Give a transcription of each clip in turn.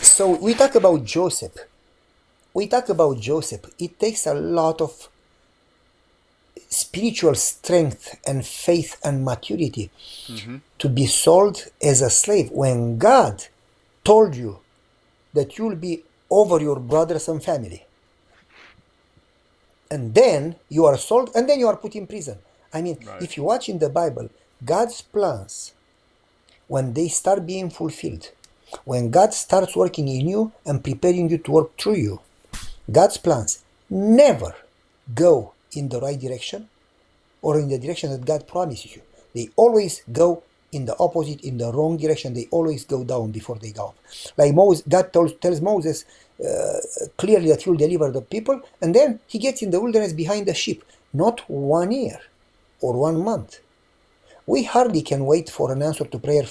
So we talk about Joseph. It takes a lot of spiritual strength and faith and maturity to be sold as a slave when God told you that you'll be over your brothers and family. And then you are sold and then you are put in prison. I mean, Right. if you watch in the Bible, God's plans, when they start being fulfilled, when God starts working in you and preparing you to work through you, God's plans never go in the right direction or in the direction that God promises you. They always go in the opposite, in the wrong direction. They always go down before they go up. Like Moses, God tells Moses clearly that he will deliver the people, and then he gets in the wilderness behind the sheep. Not 1 year or 1 month. We hardly can wait for an answer to prayer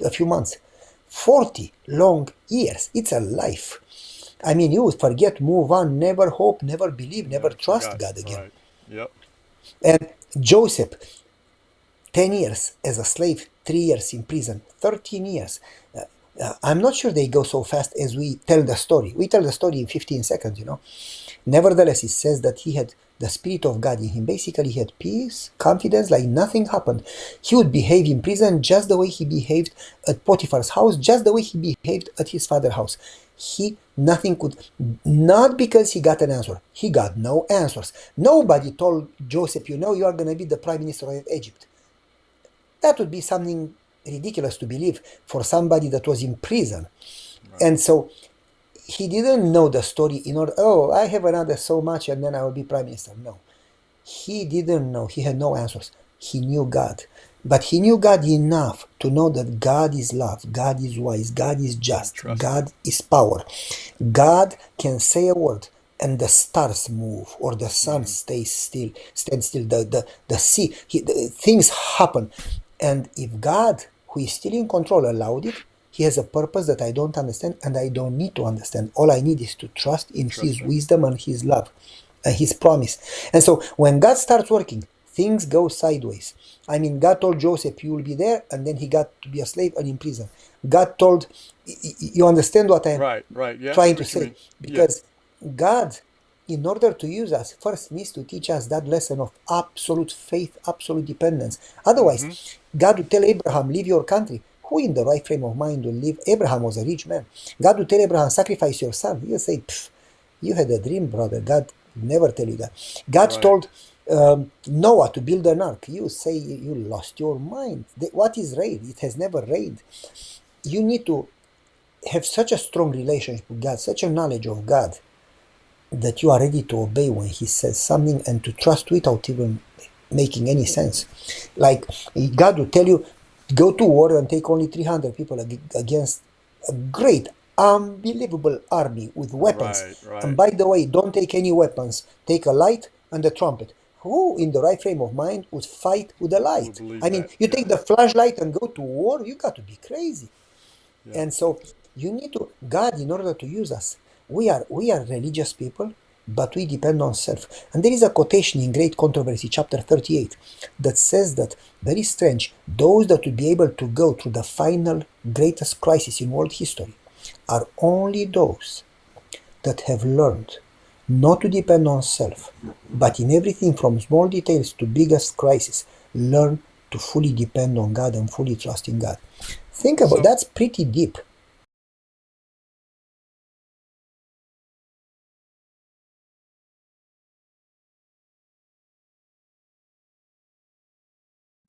a few months. 40 long years. It's a life. I mean, you forget, move on, never hope, never believe, never trust Forgot. God again. Right. Yep. And Joseph, 10 years as a slave, 3 years in prison, 13 years. I'm not sure they go so fast as we tell the story. We tell the story in 15 seconds, you know. Nevertheless, it says that he had the Spirit of God in him. Basically, he had peace, confidence, like nothing happened. He would behave in prison just the way he behaved at Potiphar's house, just the way he behaved at his father's house. Nothing could, not because he got an answer. He got no answers. Nobody told Joseph, you know, you are going to be the prime minister of Egypt. That would be something ridiculous to believe for somebody that was in prison. Right. And so he didn't know the story in order, oh, I have another so much and then I will be prime minister. No. He didn't know. He had no answers. He knew God. But he knew God enough to know that God is love, God is wise, God is just, Trust God is power. God can say a word and the stars move or the sun stays still, stands still, the sea, things happen. And if God, who is still in control, allowed it, he has a purpose that I don't understand and I don't need to understand. All I need is to trust in Trust his him. wisdom and his love and his promise. And so when God starts working, things go sideways. I mean, God told Joseph, you will be there, and then he got to be a slave and in prison. God told, you understand what I'm Right. Right. Yeah. I see trying to what you say? mean. Yeah. Because God, in order to use us, first needs to teach us that lesson of absolute faith, absolute dependence. Mm-hmm. Otherwise, God would tell Abraham, leave your country. Who in the right frame of mind will leave? Abraham was a rich man. God would tell Abraham, sacrifice your son. He'll say, you had a dream, brother. God would never tell you that. God Right. told Noah to build an ark. You say you lost your mind. What is rain? It has never rained. You need to have such a strong relationship with God, such a knowledge of God, that you are ready to obey when He says something and to trust without even making any sense. Like God will tell you, go to war and take only 300 people against a great, unbelievable army with weapons. Right. And Right. by the way, don't take any weapons. Take a light and a trumpet. Who in the right frame of mind would fight with a Who would light? believe I mean, that? you Yeah. take the flashlight and go to war, you got to be crazy. Yeah. And so you need to God in order to use us. We are religious people, but we depend on self. And there is a quotation in Great Controversy, chapter 38, that says that, very strange, those that will be able to go through the final greatest crisis in world history are only those that have learned not to depend on self, but in everything from small details to biggest crisis, learn to fully depend on God and fully trust in God. Think about So that's pretty deep.